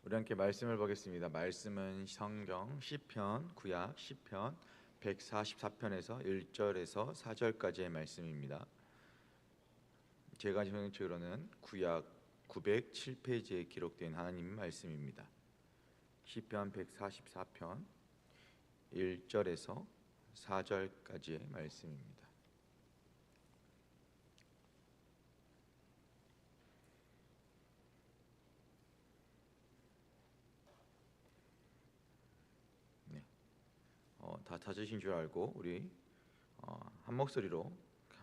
우리 함께 말씀을 보겠습니다. 말씀은 성경 시편 구약 시편 144편에서 1절에서 4절까지의 말씀입니다. 제가 전적으로는 구약 907페이지에 기록된 하나님의 말씀입니다. 시편 144편 1절에서 4절까지의 말씀입니다. 다 찾으신 줄 알고 우리 한 목소리로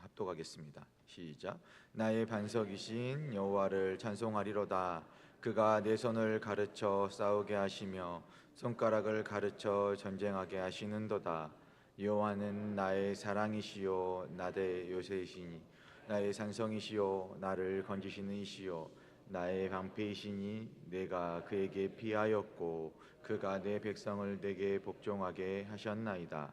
합독하겠습니다. 시작. 나의 반석이신 여호와를 찬송하리로다. 그가 내 손을 가르쳐 싸우게 하시며 손가락을 가르쳐 전쟁하게 하시는도다. 여호와는 나의 사랑이시요 나의 요새이시니 나의 산성이시요 나를 건지시는 이시요 나의 방패이시니 내가 그에게 피하였고 그가 내 백성을 내게 복종하게 하셨나이다.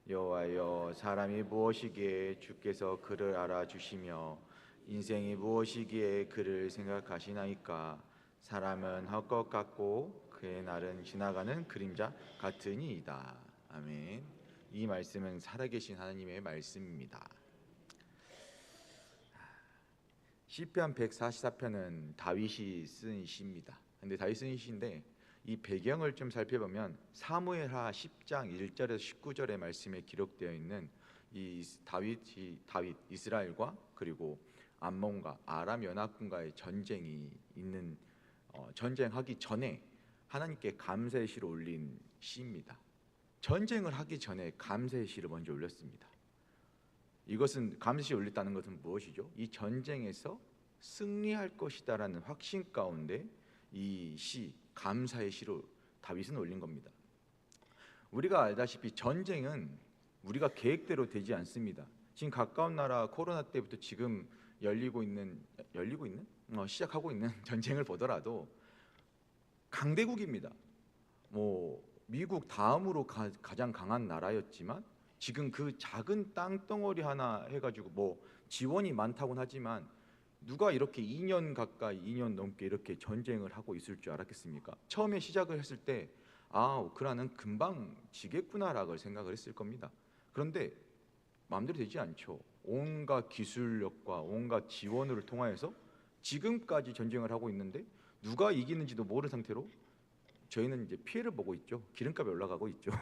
여호와여, 사람이 무엇이기에 주께서 그를 알아주시며 인생이 무엇이기에 그를 생각하시나이까. 사람은 헛것 같고 그의 날은 지나가는 그림자 같으니이다. 아멘. 이 말씀은 살아계신 하나님의 말씀입니다. 시편 144편은 다윗이 쓴 시입니다. 근데 다윗이 쓴 시인데 이 배경을 좀 살펴보면 사무엘하 10장 1절에서 19절의 말씀에 기록되어 있는 이 다윗 이스라엘과 그리고 암몬과 아람 연합군과의 전쟁이 있는 전쟁하기 전에 하나님께 감사의 시를 올린 시입니다. 전쟁을 하기 전에 감사의 시를 먼저 올렸습니다. 이것은 감사의 시를 올렸다는 것은 무엇이죠? 이 전쟁에서 승리할 것이다라는 확신 가운데 이 시 감사의 시로 다윗은 올린 겁니다. 우리가 알다시피 전쟁은 우리가 계획대로 되지 않습니다. 지금 가까운 나라 코로나 때부터 지금 시작하고 있는 전쟁을 보더라도 강대국입니다. 미국 다음으로 가장 강한 나라였지만 지금 그 작은 땅덩어리 하나 해가지고 지원이 많다고는 하지만 누가 이렇게 2년 가까이 2년 넘게 이렇게 전쟁을 하고 있을 줄 알았겠습니까? 처음에 시작을 했을 때 우크라이나는 금방 지겠구나라고 생각을 했을 겁니다. 그런데 마음대로 되지 않죠. 온갖 기술력과 온갖 지원을 통하여서 지금까지 전쟁을 하고 있는데 누가 이기는지도 모르는 상태로 저희는 이제 피해를 보고 있죠. 기름값이 올라가고 있죠.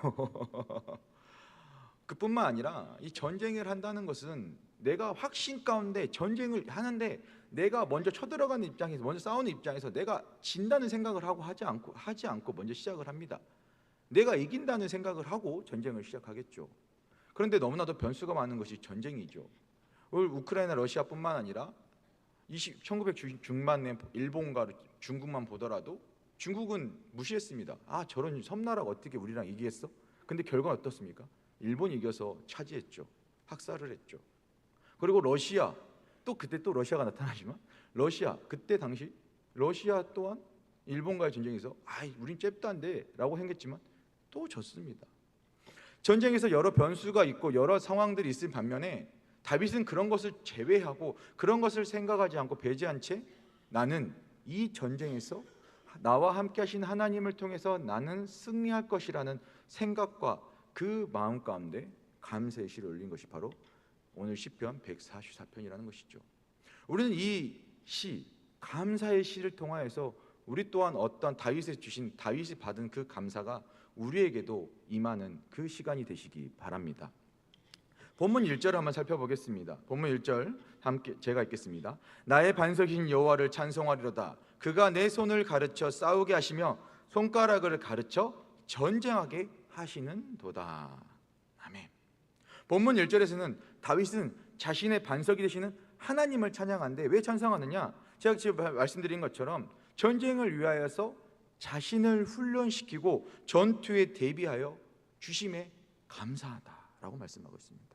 그뿐만 아니라 이 전쟁을 한다는 것은 내가 확신 가운데 전쟁을 하는데 내가 먼저 쳐들어가는 입장에서 먼저 싸우는 입장에서 내가 진다는 생각을 하고 하지 않고 먼저 시작을 합니다. 내가 이긴다는 생각을 하고 전쟁을 시작하겠죠. 그런데 너무나도 변수가 많은 것이 전쟁이죠. 우크라이나 러시아뿐만 아니라 1900 중반에 일본과 중국만 보더라도 중국은 무시했습니다. 저런 섬나라가 어떻게 우리랑 이기겠어? 근데 결과는 어떻습니까? 일본이 이겨서 차지했죠. 학살을 했죠. 그리고 러시아 그때 또 러시아가 나타나지만 그때 당시 러시아 또한 일본과의 전쟁에서 우린 잽도 안 돼 라고 행했지만 또 졌습니다. 전쟁에서 여러 변수가 있고 여러 상황들이 있을 반면에 다윗은 그런 것을 제외하고 그런 것을 생각하지 않고 배제한 채 나는 이 전쟁에서 나와 함께 하신 하나님을 통해서 나는 승리할 것이라는 생각과 그 마음 가운데 감사의 시를 올린 것이 바로 오늘 시편 144편이라는 것이죠. 우리는 이 시, 감사의 시를 통하여서 우리 또한 어떤 다윗이 받은 그 감사가 우리에게도 임하는 그 시간이 되시기 바랍니다. 본문 1절을 한번 살펴보겠습니다. 본문 1절 함께 제가 읽겠습니다. 나의 반석이신 여호와를 찬송하리로다. 그가 내 손을 가르쳐 싸우게 하시며 손가락을 가르쳐 전쟁하게 하시는도다. 아멘. 본문 1절에서는 다윗은 자신의 반석이 되시는 하나님을 찬양하는데 왜 찬송하느냐? 제가 지금 말씀드린 것처럼 전쟁을 위하여서 자신을 훈련시키고 전투에 대비하여 주심에 감사하다라고 말씀하고 있습니다.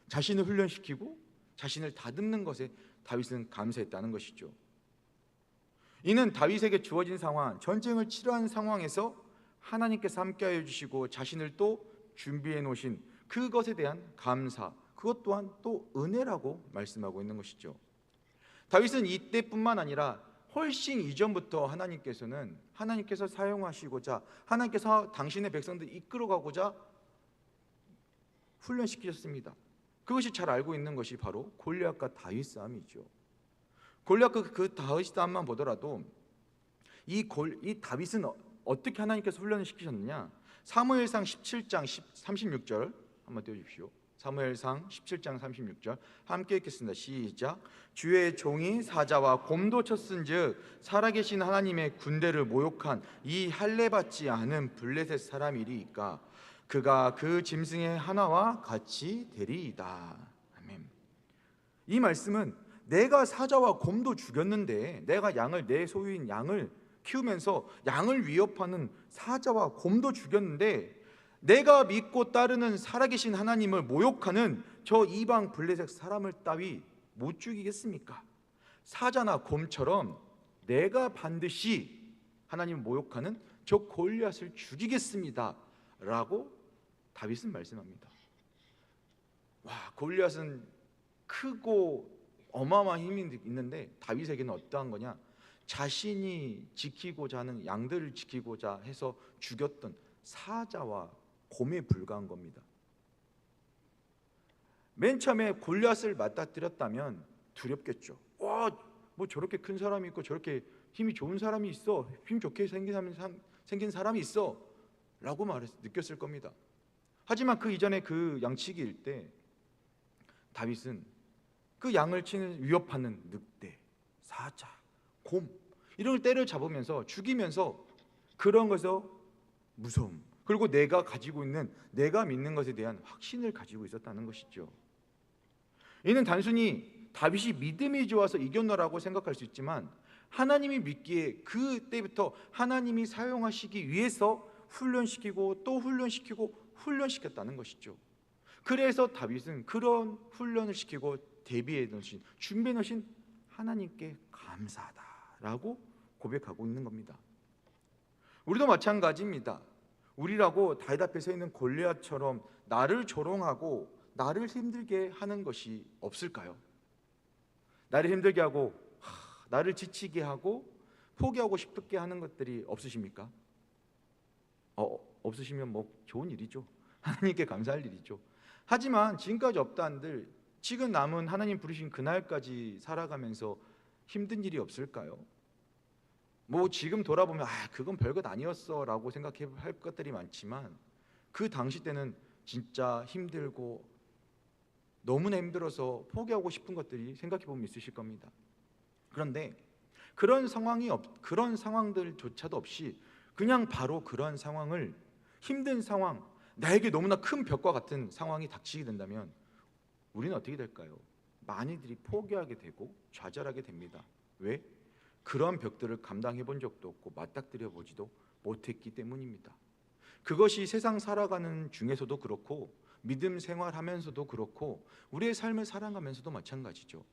자신을 훈련시키고 자신을 다듬는 것에 다윗은 감사했다는 것이죠. 이는 다윗에게 주어진 상황, 전쟁을 치러한 상황에서 하나님께서 함께하여 주시고 자신을 또 준비해 놓으신 그것에 대한 감사, 그것 또한 또 은혜라고 말씀하고 있는 것이죠. 다윗은 이때뿐만 아니라 훨씬 이전부터 하나님께서 사용하시고자, 하나님께서 당신의 백성들 이끌어가고자 훈련시키셨습니다. 그것이 잘 알고 있는 것이 바로 골리앗과 다윗 싸움이죠. 골리앗과 그 다윗 싸움만 보더라도 이 다윗은 어떻게 하나님께서 훈련을 시키셨느냐? 사무엘상 17장 36절 한번 띄워주십시오. 사무엘상 17장 36절 함께 읽겠습니다. 시작. 주의 종이 사자와 곰도 쳤은즉 살아계신 하나님의 군대를 모욕한 이 할례 받지 않은 블레셋 사람이리이까 그가 그 짐승의 하나와 같이 되리이다. 아멘. 이 말씀은 내가 사자와 곰도 죽였는데, 내가 내 소유인 양을 키우면서 양을 위협하는 사자와 곰도 죽였는데, 내가 믿고 따르는 살아계신 하나님을 모욕하는 저 이방 블레셋 사람을 따위 못 죽이겠습니까? 사자나 곰처럼 내가 반드시 하나님을 모욕하는 저 골리앗을 죽이겠습니다 라고 다윗은 말씀합니다. 와, 골리앗은 크고 어마어마한 힘이 있는데 다윗에게는 어떠한 거냐? 자신이 지키고자 하는 양들을 지키고자 해서 죽였던 사자와 곰에 불과한 겁니다. 맨 처음에 골리앗을 맞닥뜨렸다면 두렵겠죠. 와, 뭐 저렇게 큰 사람이 있고 저렇게 힘이 좋은 사람이 있어, 힘 좋게 생긴 사람이 있어 라고 느꼈을 겁니다. 하지만 그 이전에 그 양치기일 때 다윗은 그 양을 위협하는 늑대, 사자, 곰 이런 걸 때려잡으면서 죽이면서 그런 것에서 무서움, 그리고 내가 믿는 것에 대한 확신을 가지고 있었다는 것이죠. 이는 단순히 다윗이 믿음이 좋아서 이겼노라고 생각할 수 있지만, 하나님이 믿기에 그때부터 하나님이 사용하시기 위해서 훈련시키고 또 훈련시켰다는 것이죠. 그래서 다윗은 그런 훈련을 시키고 대비해 놓으신, 준비해 놓으신 하나님께 감사하다라고 고백하고 있는 겁니다. 우리도 마찬가지입니다. 우리라고 다윗 앞에 서 있는 골리앗처럼 나를 조롱하고 나를 힘들게 하는 것이 없을까요? 나를 힘들게 하고 나를 지치게 하고 포기하고 싶게 하는 것들이 없으십니까? 없으시면 뭐 좋은 일이죠. 하나님께 감사할 일이죠. 하지만 지금까지 없다 한들 지금 남은 하나님 부르신 그날까지 살아가면서 힘든 일이 없을까요? 뭐 지금 돌아보면 그건 별것 아니었어 라고 생각할 것들이 많지만, 그 당시 때는 진짜 힘들고 너무나 힘들어서 포기하고 싶은 것들이 생각해보면 있으실 겁니다. 그런데 그런 상황들조차도 없이 그냥 바로 그런 상황을, 힘든 상황, 나에게 너무나 큰 벽과 같은 상황이 닥치게 된다면 우리는 어떻게 될까요? 많이들이 포기하게 되고 좌절하게 됩니다. 왜? 그런 벽들을 감당해 본 적도 없고 맞닥뜨려 보지도 못했기 때문입니다. 그것이 세상 살아가는 중에서도 그렇고 믿음 생활하면서도 그렇고 우리의 삶을 살아가면서도 마찬가지죠.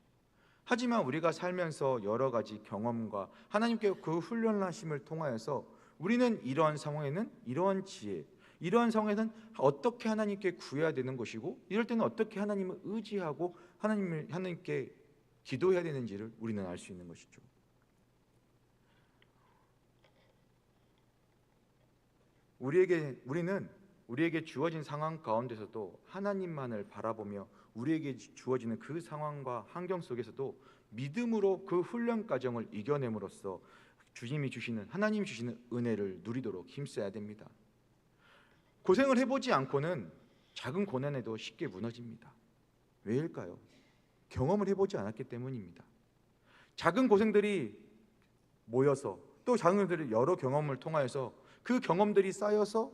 하지만 우리가 살면서 여러 가지 경험과 하나님께 그 훈련하심을 통하여서 우리는 이러한 상황에는 이러한 지혜, 이러한 상황에는 어떻게 하나님께 구해야 되는 것이고, 이럴 때는 어떻게 하나님을 의지하고 하나님께 기도해야 되는지를 우리는 알 수 있는 것이죠. 우리에게 주어진 상황 가운데서도 하나님만을 바라보며 우리에게 주어지는 그 상황과 환경 속에서도 믿음으로 그 훈련 과정을 이겨냄으로써 하나님이 주시는 은혜를 누리도록 힘써야 됩니다. 고생을 해보지 않고는 작은 고난에도 쉽게 무너집니다. 왜일까요? 경험을 해보지 않았기 때문입니다. 작은 고생들이 모여서 또 작은 것들이 여러 경험을 통하여서 그 경험들이 쌓여서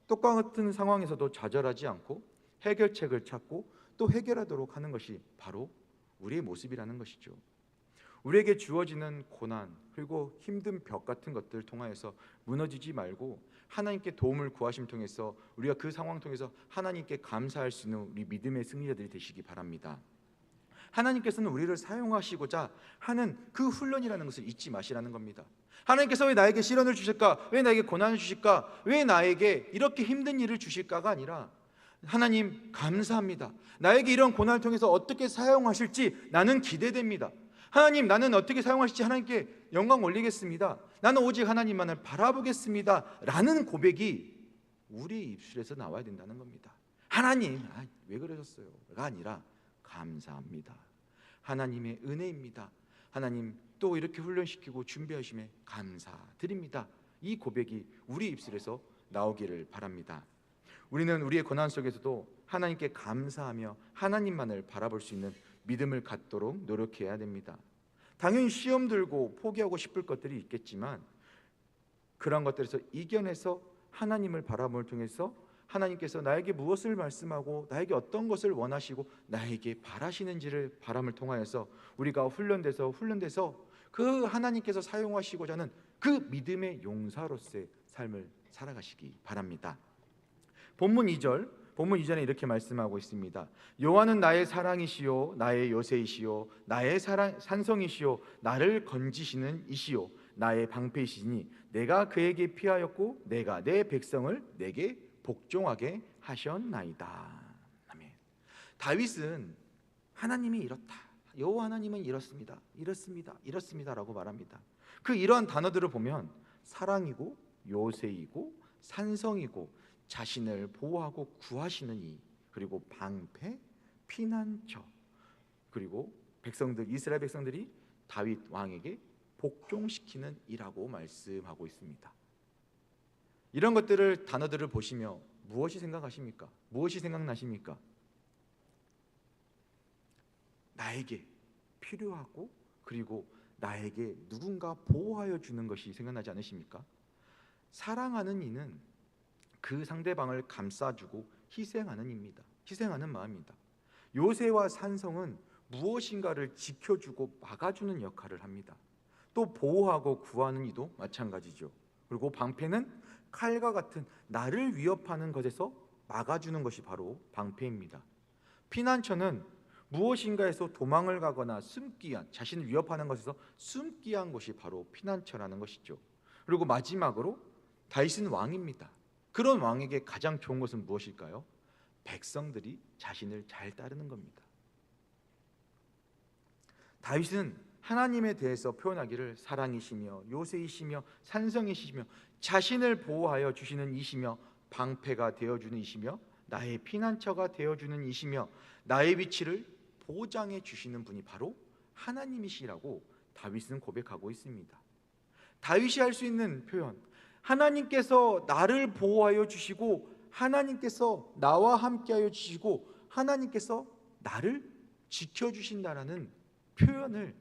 똑같은 상황에서도 좌절하지 않고 해결책을 찾고 또 해결하도록 하는 것이 바로 우리의 모습이라는 것이죠. 우리에게 주어지는 고난 그리고 힘든 벽 같은 것들을 통하여서 무너지지 말고 하나님께 도움을 구하심 통해서 우리가 그 상황 통해서 하나님께 감사할 수 있는 우리 믿음의 승리자들이 되시기 바랍니다. 하나님께서는 우리를 사용하시고자 하는 그 훈련이라는 것을 잊지 마시라는 겁니다. 하나님께서 왜 나에게 시련을 주실까? 왜 나에게 고난을 주실까? 왜 나에게 이렇게 힘든 일을 주실까가 아니라, 하나님 감사합니다. 나에게 이런 고난을 통해서 어떻게 사용하실지 나는 기대됩니다. 하나님, 나는 어떻게 사용하실지 하나님께 영광 올리겠습니다. 나는 오직 하나님만을 바라보겠습니다 라는 고백이 우리 입술에서 나와야 된다는 겁니다. 하나님, 왜 그러셨어요?가 아니라 감사합니다, 하나님의 은혜입니다, 하나님 또 이렇게 훈련시키고 준비하심에 감사드립니다, 이 고백이 우리 입술에서 나오기를 바랍니다. 우리는 우리의 고난 속에서도 하나님께 감사하며 하나님만을 바라볼 수 있는 믿음을 갖도록 노력해야 됩니다. 당연히 시험 들고 포기하고 싶을 것들이 있겠지만 그런 것들에서 이겨내서 하나님을 바라봄을 통해서 하나님께서 나에게 무엇을 말씀하고 나에게 어떤 것을 원하시고 나에게 바라시는지를 바람을 통하여서 우리가 훈련돼서 그 하나님께서 사용하시고자 하는 그 믿음의 용사로서의 삶을 살아가시기 바랍니다. 본문 2절에 이렇게 말씀하고 있습니다. 여호와는 나의 사랑이시요 나의 요새이시요 나의 산성이시요 나를 건지시는 이시요 나의 방패이시니 내가 그에게 피하였고 내가 내 백성을 내게 복종하게 하셨나이다. 아멘. 다윗은 하나님이 이렇다, 여호와 하나님은 이렇습니다 라고 말합니다. 그 이러한 단어들을 보면 사랑이고 요새이고 산성이고 자신을 보호하고 구하시는 이, 그리고 방패, 피난처, 그리고 이스라엘 백성들이 다윗 왕에게 복종시키는 이라고 말씀하고 있습니다. 이런 것들을 단어들을 보시며 무엇이 생각하십니까? 무엇이 생각나십니까? 나에게 필요하고 그리고 나에게 누군가 보호하여 주는 것이 생각나지 않으십니까? 사랑하는 이는 그 상대방을 감싸주고 희생하는 마음입니다. 요새와 산성은 무엇인가를 지켜주고 막아주는 역할을 합니다. 또 보호하고 구하는 이도 마찬가지죠. 그리고 방패는 칼과 같은 나를 위협하는 것에서 막아주는 것이 바로 방패입니다. 피난처는 무엇인가에서 도망을 가거나 숨기한, 자신을 위협하는 것에서 숨기한 것이 바로 피난처라는 것이죠. 그리고 마지막으로 다윗은 왕입니다. 그런 왕에게 가장 좋은 것은 무엇일까요? 백성들이 자신을 잘 따르는 겁니다. 다윗은 하나님에 대해서 표현하기를 사랑이시며 요새이시며 산성이시며 자신을 보호하여 주시는 이시며 방패가 되어주는 이시며 나의 피난처가 되어주는 이시며 나의 위치를 보장해 주시는 분이 바로 하나님이시라고 다윗은 고백하고 있습니다. 다윗이 할 수 있는 표현, 하나님께서 나를 보호하여 주시고 하나님께서 나와 함께하여 주시고 하나님께서 나를 지켜주신다라는 표현을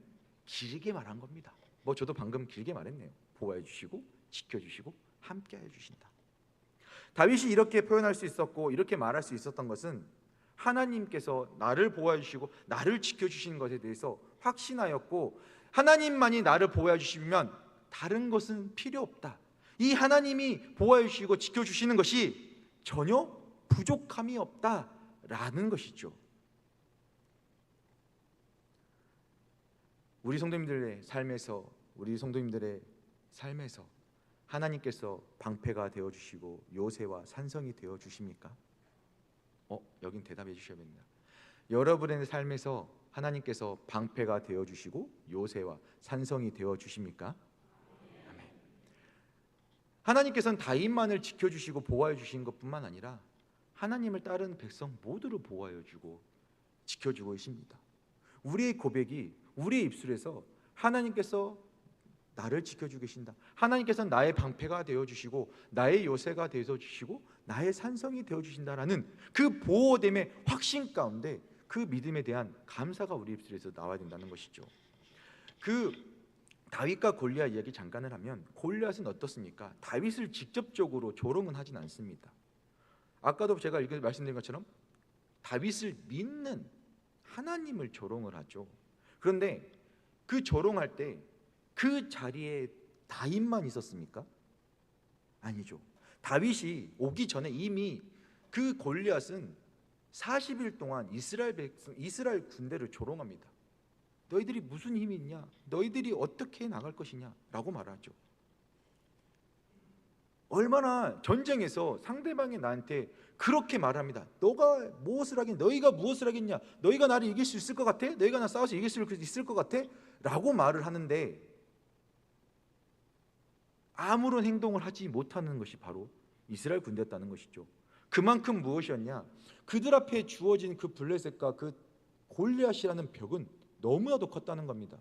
길게 말한 겁니다. 저도 방금 길게 말했네요. 보호해 주시고 지켜주시고 함께하여 주신다. 다윗이 이렇게 표현할 수 있었고 이렇게 말할 수 있었던 것은 하나님께서 나를 보호해 주시고 나를 지켜주시는 것에 대해서 확신하였고 하나님만이 나를 보호해 주시면 다른 것은 필요 없다. 이 하나님이 보호해 주시고 지켜주시는 것이 전혀 부족함이 없다라는 것이죠. 우리 성도님들의 삶에서 하나님께서 방패가 되어주시고 요새와 산성이 되어주십니까? 여긴 대답해 주셔야겠네요. 여러분의 삶에서 하나님께서 방패가 되어주시고 요새와 산성이 되어주십니까? 아멘. 하나님께서는 다윗만을 지켜주시고 보호해 주신 것뿐만 아니라 하나님을 따르는 백성 모두를 보호하여 주고 지켜주고 계십니다. 우리의 고백이 우리의 입술에서 하나님께서 나를 지켜주고 계신다, 하나님께서 나의 방패가 되어주시고 나의 요새가 되어주시고 나의 산성이 되어주신다라는 그 보호됨의 확신 가운데 그 믿음에 대한 감사가 우리 입술에서 나와야 된다는 것이죠. 그 다윗과 골리앗 이야기 잠깐을 하면 골리앗은 어떻습니까? 다윗을 직접적으로 조롱은 하진 않습니다. 아까도 제가 이렇게 말씀드린 것처럼 다윗을 믿는 하나님을 조롱을 하죠. 그런데 그 조롱할 때 그 자리에 다윗만 있었습니까? 아니죠. 다윗이 오기 전에 이미 그 골리앗은 40일 동안 이스라엘 군대를 조롱합니다. 너희들이 무슨 힘이 있냐? 너희들이 어떻게 나갈 것이냐? 라고 말하죠. 얼마나 전쟁에서 상대방이 나한테 그렇게 말합니다. 너가 무엇을 하긴, 너희가 무엇을 하겠냐? 너희가 나를 이길 수 있을 것 같아? 너희가 나 싸워서 이길 수 있을 것 같아? 라고 말을 하는데 아무런 행동을 하지 못하는 것이 바로 이스라엘 군대였다는 것이죠. 그만큼 무엇이었냐? 그들 앞에 주어진 그 블레셋과 그 골리앗이라는 벽은 너무나도 컸다는 겁니다.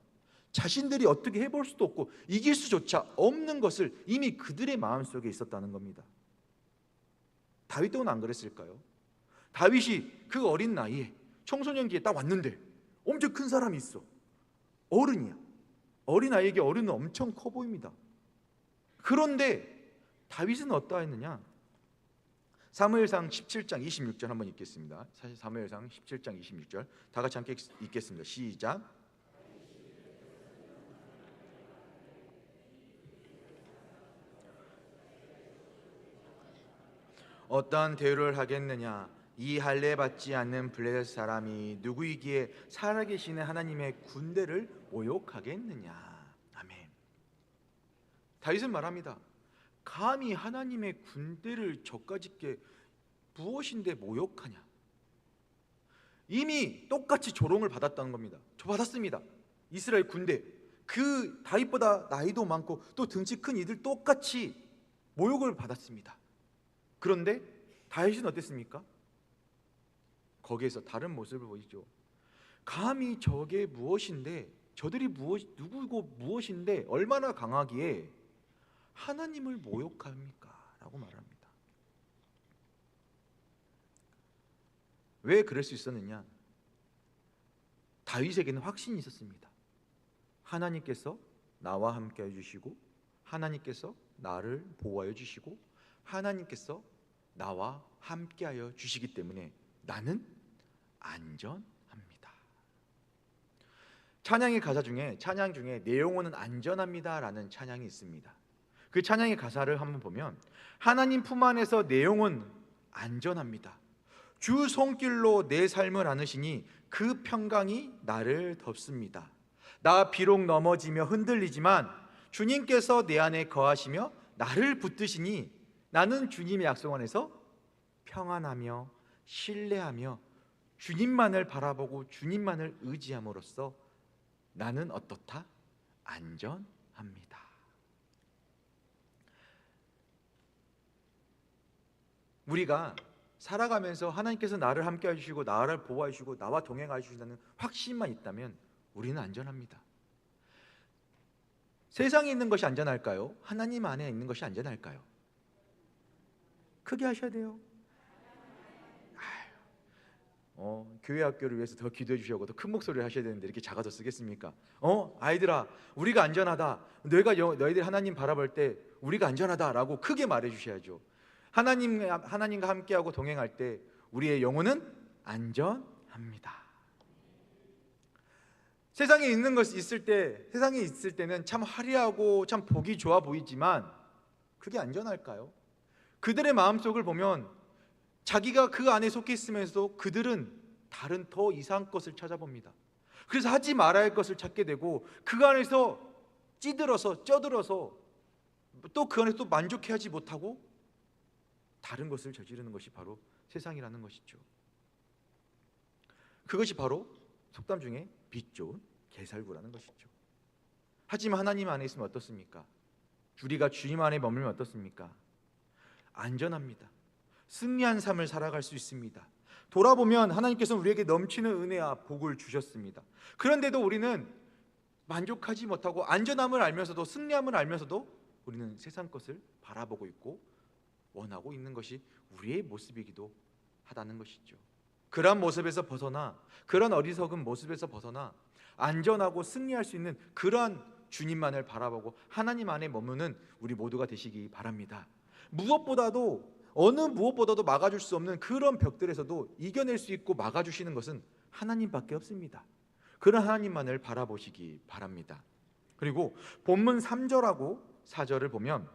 자신들이 어떻게 해볼 수도 없고 이길 수조차 없는 것을 이미 그들의 마음속에 있었다는 겁니다. 다윗 또한 안 그랬을까요? 다윗이 그 어린 나이에 청소년기에 딱 왔는데 엄청 큰 사람이 있어. 어른이야. 어린아이에게 어른은 엄청 커 보입니다. 그런데 다윗은 어떠했느냐? 사무엘상 17장 26절 한번 읽겠습니다. 사실 사무엘상 17장 26절 다 같이 함께 읽겠습니다. 시작. 어떠한 대우를 하겠느냐? 이 할례 받지 않는 블레셋 사람이 누구이기에 살아계시는 하나님의 군대를 모욕하겠느냐? 아멘. 다윗은 말합니다. 감히 하나님의 군대를 저까짓게 무엇인데 모욕하냐? 이미 똑같이 조롱을 받았다는 겁니다. 저 받았습니다. 이스라엘 군대, 그 다윗보다 나이도 많고 또 등치 큰 이들 똑같이 모욕을 받았습니다. 그런데 다윗은 어땠습니까? 거기에서 다른 모습을 보이죠. 감히 저게 무엇인데, 저들이 누구고 무엇인데 얼마나 강하기에 하나님을 모욕합니까? 라고 말합니다. 왜 그럴 수 있었느냐? 다윗에게는 확신이 있었습니다. 하나님께서 나와 함께 해주시고, 하나님께서 나를 보호하여 주시고, 하나님께서 나와 함께하여 주시기 때문에 나는 안전합니다. 찬양의 가사 중에, 찬양 중에 내 영혼은 안전합니다 라는 찬양이 있습니다. 그 찬양의 가사를 한번 보면, 하나님 품 안에서 내 영혼 안전합니다. 주 손길로 내 삶을 안으시니 그 평강이 나를 덮습니다. 나 비록 넘어지며 흔들리지만 주님께서 내 안에 거하시며 나를 붙드시니 나는 주님의 약속 안에서 평안하며 신뢰하며 주님만을 바라보고 주님만을 의지함으로써 나는 어떻다? 안전합니다. 우리가 살아가면서 하나님께서 나를 함께 해주시고 나를 보호해 주시고 나와 동행해 주신다는 확신만 있다면 우리는 안전합니다. 세상에 있는 것이 안전할까요? 하나님 안에 있는 것이 안전할까요? 크게 하셔야 돼요. 교회 학교를 위해서 더 기도해 주시고 더 큰 목소리를 하셔야 되는데 이렇게 작아서 쓰겠습니까? 아이들아, 우리가 안전하다. 너희들 하나님 바라볼 때 우리가 안전하다라고 크게 말해 주셔야죠. 하나님과 함께하고 동행할 때 우리의 영혼은 안전합니다. 세상에 있을 때는 참 화려하고 참 보기 좋아 보이지만 그게 안전할까요? 그들의 마음속을 보면 자기가 그 안에 속해 있으면서도 그들은 다른 더 이상한 것을 찾아봅니다. 그래서 하지 말아야 할 것을 찾게 되고 그 안에서 쪄들어서 또 그 안에서 또 만족해하지 못하고 다른 것을 저지르는 것이 바로 세상이라는 것이죠. 그것이 바로 속담 중에 빛 좋은 개살구라는 것이죠. 하지만 하나님 안에 있으면 어떻습니까? 우리가 주님 안에 머물면 어떻습니까? 안전합니다. 승리한 삶을 살아갈 수 있습니다. 돌아보면 하나님께서는 우리에게 넘치는 은혜와 복을 주셨습니다. 그런데도 우리는 만족하지 못하고 안전함을 알면서도 승리함을 알면서도 우리는 세상 것을 바라보고 있고 원하고 있는 것이 우리의 모습이기도 하다는 것이죠. 그런 모습에서 벗어나, 그런 어리석은 모습에서 벗어나 안전하고 승리할 수 있는 그러한 주님만을 바라보고 하나님 안에 머무는 우리 모두가 되시기 바랍니다. 어느 무엇보다도 막아줄 수 없는 그런 벽들에서도 이겨낼 수 있고 막아주시는 것은 하나님밖에 없습니다. 그런 하나님만을 바라보시기 바랍니다. 그리고 본문 3절하고 4절을 보면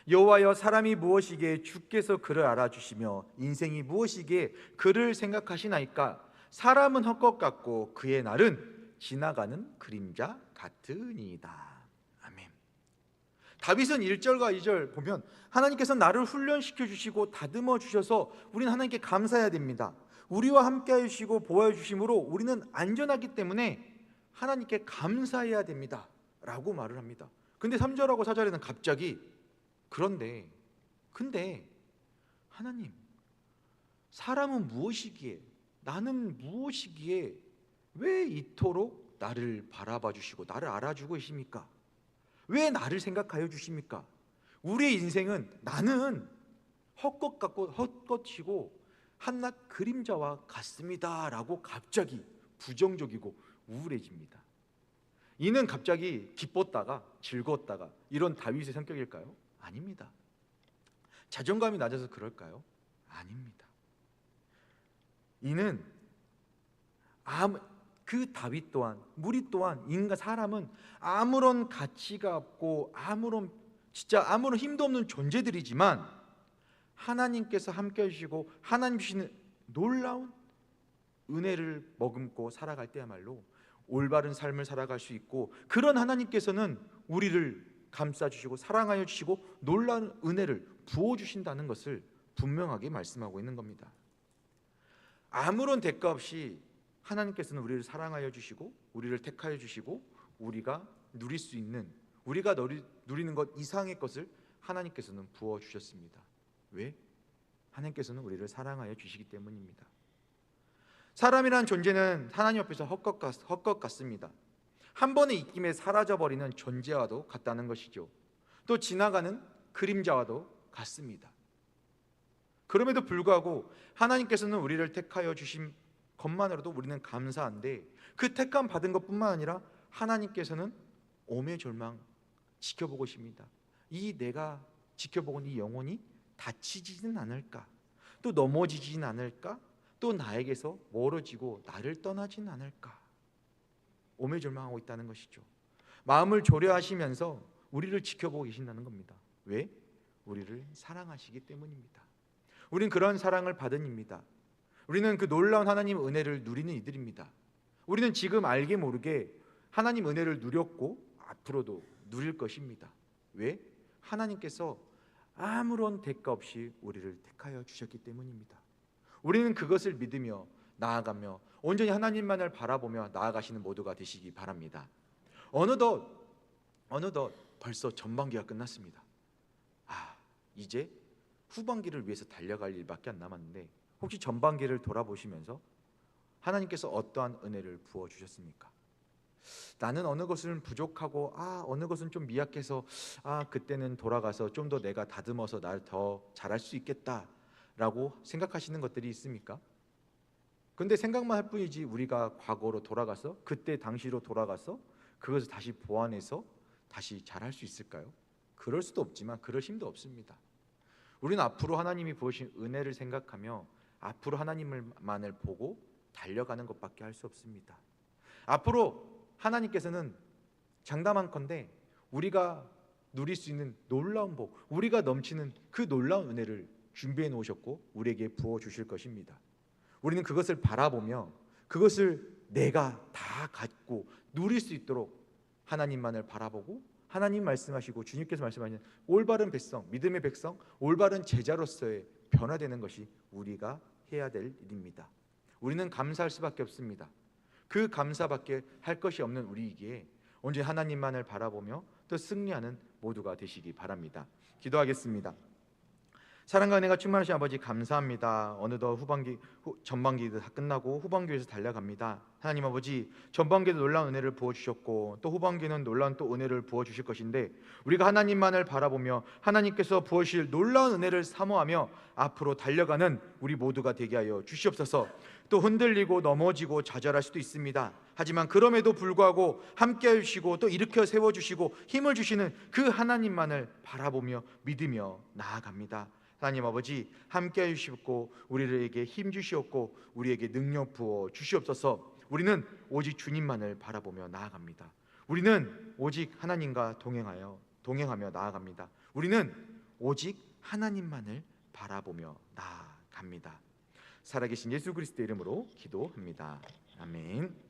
여호와여, 사람이 무엇이기에 주께서 그를 알아주시며 인생이 무엇이기에 그를 생각하시나이까? 사람은 헛것 같고 그의 날은 지나가는 그림자 같으니이다. 아멘. 다윗은 1절과 2절 보면 하나님께서 나를 훈련시켜 주시고 다듬어 주셔서 우리는 하나님께 감사해야 됩니다. 우리와 함께 해주시고 보호해 주심으로 우리는 안전하기 때문에 하나님께 감사해야 됩니다 라고 말을 합니다. 근데 3절하고 4절에는 갑자기 근데 하나님, 사람은 무엇이기에, 나는 무엇이기에 왜 이토록 나를 바라봐 주시고 나를 알아주고 계십니까? 왜 나를 생각하여 주십니까? 우리의 인생은 나는 헛것 같고 헛것이고 한낱 그림자와 같습니다 라고 갑자기 부정적이고 우울해집니다. 이는 갑자기 기뻤다가 즐거웠다가 이런 다윗의 성격일까요? 아닙니다. 자존감이 낮아서 그럴까요? 아닙니다. 이는 그 다윗 또한, 우리 또한, 사람은 아무런 가치가 없고 아무런 힘도 없는 존재들이지만 하나님께서 함께 해주시고 하나님 주시는 놀라운 은혜를 머금고 살아갈 때야말로 올바른 삶을 살아갈 수 있고, 그런 하나님께서는 우리를 감싸주시고 사랑하여 주시고 놀라운 은혜를 부어주신다는 것을 분명하게 말씀하고 있는 겁니다. 아무런 대가 없이 하나님께서는 우리를 사랑하여 주시고 우리를 택하여 주시고 우리가 누릴 수 있는, 우리가 누리는 것 이상의 것을 하나님께서는 부어주셨습니다. 왜? 하나님께서는 우리를 사랑하여 주시기 때문입니다. 사람이란 존재는 하나님 앞에서 헛것 같습니다. 한 번의 입김에 사라져버리는 존재와도 같다는 것이죠. 또 지나가는 그림자와도 같습니다. 그럼에도 불구하고 하나님께서는 우리를 택하여 주신 것만으로도 우리는 감사한데, 그 택함 받은 것뿐만 아니라 하나님께서는 오매졸망 지켜보고 계십니다. 내가 지켜보고 이 영혼이 다치지는 않을까, 또 넘어지지는 않을까, 또 나에게서 멀어지고 나를 떠나지는 않을까 오매졸망하고 있다는 것이죠. 마음을 조려하시면서 우리를 지켜보고 계신다는 겁니다. 왜? 우리를 사랑하시기 때문입니다. 우리는 그런 사랑을 받은 입니다. 우리는 그 놀라운 하나님 은혜를 누리는 이들입니다. 우리는 지금 알게 모르게 하나님 은혜를 누렸고 앞으로도 누릴 것입니다. 왜? 하나님께서 아무런 대가 없이 우리를 택하여 주셨기 때문입니다. 우리는 그것을 믿으며 나아가며 온전히 하나님만을 바라보며 나아가시는 모두가 되시기 바랍니다. 어느덧 벌써 전반기가 끝났습니다. 이제 후반기를 위해서 달려갈 일밖에 안 남았는데, 혹시 전반기를 돌아보시면서 하나님께서 어떠한 은혜를 부어주셨습니까? 나는 어느 것은 부족하고 어느 것은 좀 미약해서 그때는 돌아가서 좀 더 내가 다듬어서 날 더 잘할 수 있겠다라고 생각하시는 것들이 있습니까? 근데 생각만 할 뿐이지 우리가 과거로 돌아가서 그때 당시로 돌아가서 그것을 다시 보완해서 다시 잘할 수 있을까요? 그럴 수도 없지만 그럴 힘도 없습니다. 우리는 앞으로 하나님이 부으신 은혜를 생각하며 앞으로 하나님만을 보고 달려가는 것밖에 할 수 없습니다. 앞으로 하나님께서는 장담한컨대 우리가 누릴 수 있는 놀라운 복, 우리가 넘치는 그 놀라운 은혜를 준비해 놓으셨고 우리에게 부어주실 것입니다. 우리는 그것을 바라보며 그것을 내가 다 갖고 누릴 수 있도록 하나님만을 바라보고, 하나님 말씀하시고 주님께서 말씀하시는 올바른 백성, 믿음의 백성, 올바른 제자로서의 변화되는 것이 우리가 해야 될 일입니다. 우리는 감사할 수밖에 없습니다. 그 감사밖에 할 것이 없는 우리이기에 언제 하나님만을 바라보며 또 승리하는 모두가 되시기 바랍니다. 기도하겠습니다. 사랑과 은혜가 충만하신 아버지 감사합니다. 어느덧 전반기도 다 끝나고 후반기에서 달려갑니다. 하나님 아버지, 전반기에도 놀라운 은혜를 부어주셨고 또 후반기는 놀라운 또 은혜를 부어주실 것인데, 우리가 하나님만을 바라보며 하나님께서 부어주실 놀라운 은혜를 사모하며 앞으로 달려가는 우리 모두가 되게 하여 주시옵소서. 또 흔들리고 넘어지고 좌절할 수도 있습니다. 하지만 그럼에도 불구하고 함께 해주시고 또 일으켜 세워주시고 힘을 주시는 그 하나님만을 바라보며 믿으며 나아갑니다. 하나님 아버지, 함께 해주시고 우리에게 힘 주시옵고 우리에게 능력 부어 주시옵소서. 우리는 오직 주님만을 바라보며 나아갑니다. 우리는 오직 하나님과 동행하며 나아갑니다. 우리는 오직 하나님만을 바라보며 나아갑니다. 살아계신 예수 그리스도의 이름으로 기도합니다. 아멘.